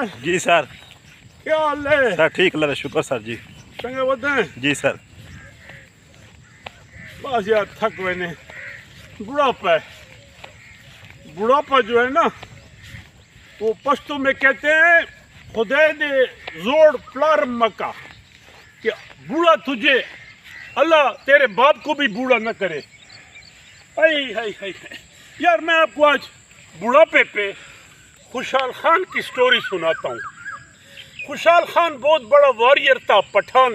है जी सर। क्या हाल है सर ठीक लग शुक्र सर जी। चंगे होते हैं जी सर। बस यार थक मैंने बुढ़ापा है। बुढ़ापा जो है ना वो पश्तो में कहते हैं खुदा दे जोड़ प्लार मका कि बूढ़ा तुझे अल्लाह तेरे बाप को भी बूढ़ा न करे। हाय हाय हाय यार मैं आपको आज बुढ़ापे पे खुशाल खान की स्टोरी सुनाता हूँ। खुशाल खान बहुत बड़ा वॉरियर था, पठान।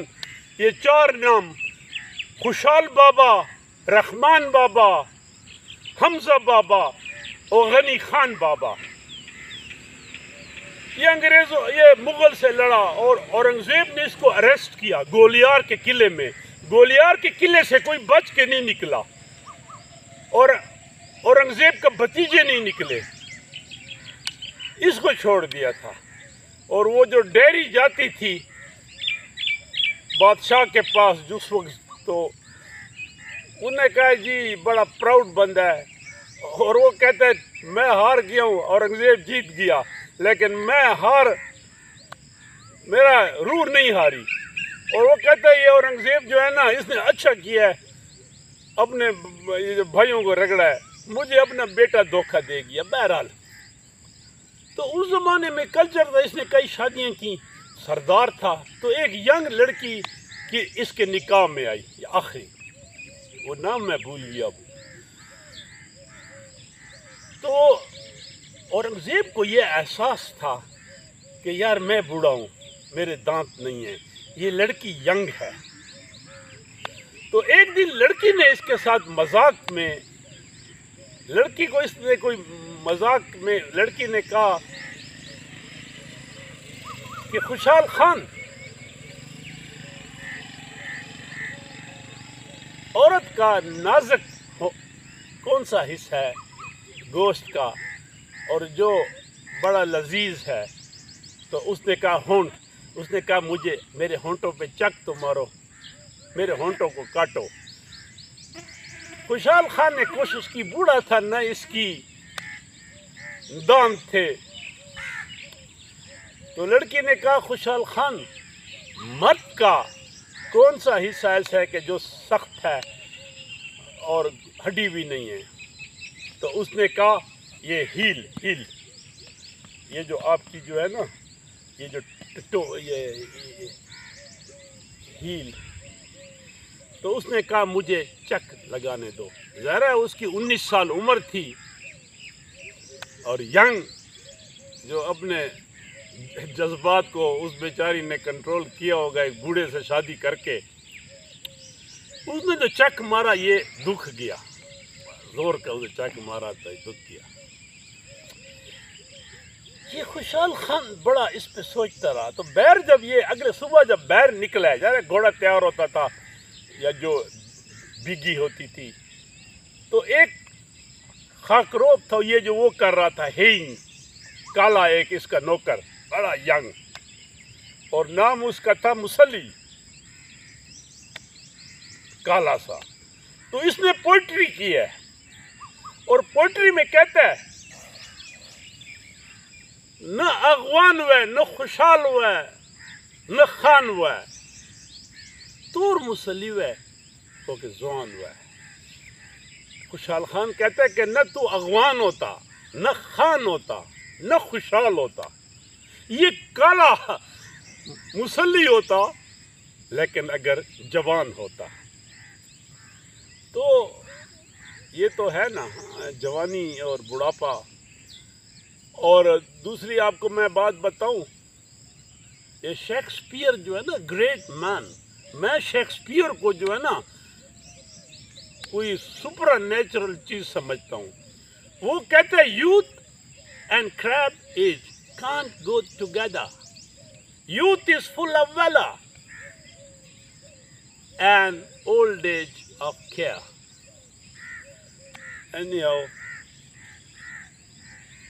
ये चार नाम खुशाल बाबा, रहमान बाबा, हमजा बाबा और गनी खान बाबा। ये मुगल से लड़ा और औरंगजेब ने इसको अरेस्ट किया गोलियार के किले में। गोलियार के किले से कोई बच के नहीं निकला और औरंगजेब का भतीजे नहीं निकले, इसको छोड़ दिया था। और वो जो डेयरी जाती थी बादशाह के पास जिस वक्त, तो उन्हें कहा जी बड़ा प्राउड बंदा है, और वो कहता है मैं हार गया हूँ, औरंगजेब जीत गया, लेकिन मेरा रूह नहीं हारी। और वो कहता है ये औरंगजेब जो है ना इसने अच्छा किया है, अपने ये जो भाइयों को रगड़ा है, मुझे अपना बेटा धोखा दे गया। बहरहाल तो उस ज़माने में कल्चर था, इसने कई शादियां की, सरदार था। तो एक यंग लड़की की इसके निकाह में आई, आखिरी वो नाम मैं भूल गया। तो औरंगजेब को ये एहसास था कि यार मैं बूढ़ा हूँ, मेरे दांत नहीं हैं, ये लड़की यंग है। तो एक दिन लड़की ने इसके साथ मजाक में, लड़की को इसने कोई मजाक में लड़की ने कहा कि खुशाल खान, औरत का नाजुक कौन सा हिस्सा है गोश्त का और जो बड़ा लजीज है? तो उसने कहा होंठ। उसने कहा मुझे मेरे होंठों पे चक तो मारो, मेरे होंठों को काटो। खुशाल खान ने कोशिश की, बूढ़ा था न इसकी दांत थे। तो लड़की ने कहा खुशाल खान, मर्द का कौन सा हिस्सा ऐसा है कि जो सख्त है और हड्डी भी नहीं है? तो उसने कहा ये हील, ये जो आपकी जो है ना, ये जो ये हील। तो उसने कहा मुझे चक लगाने दो। ज़रा उसकी 19 साल उम्र थी और यंग, जो अपने जज्बात को उस बेचारी ने कंट्रोल किया होगा एक बूढ़े से शादी करके, उसने जो चक मारा ये दुख गया, जोर का उसे चक मारा था, दुख किया। ये खुशाल खान बड़ा इस पे सोचता रहा। तो बैर जब ये अगले सुबह जब बैर निकला है, जरा घोड़ा तैयार होता था या जो बिगी होती थी, तो एक खाकरोब था ये जो वो कर रहा था हेइंग, काला एक इसका नौकर, बड़ा यंग, और नाम उसका था मुसल्ली, काला सा। तो इसने पोइट्री की है और पोइट्री में कहता है न अगवान हुआ, न खुशाल हुआ, न खान हुआ, तूर मुसल्ली हुआ तो कि जवान हुआ। खुशाल खान कहता है कि न तू अगवान होता, न खान होता, न खुशाल होता, ये काला मुसल्ली होता, लेकिन अगर जवान होता। तो ये तो है ना जवानी और बुढ़ापा। और दूसरी आपको मैं बात बताऊं, ये शेक्सपियर जो है ना, ग्रेट मैन, मैं शेक्सपियर को जो है ना कोई सुपर नेचुरल चीज समझता हूँ। वो कहते हैं youth and crab age can't go together, youth is full of valour and old age of care. Anyhow,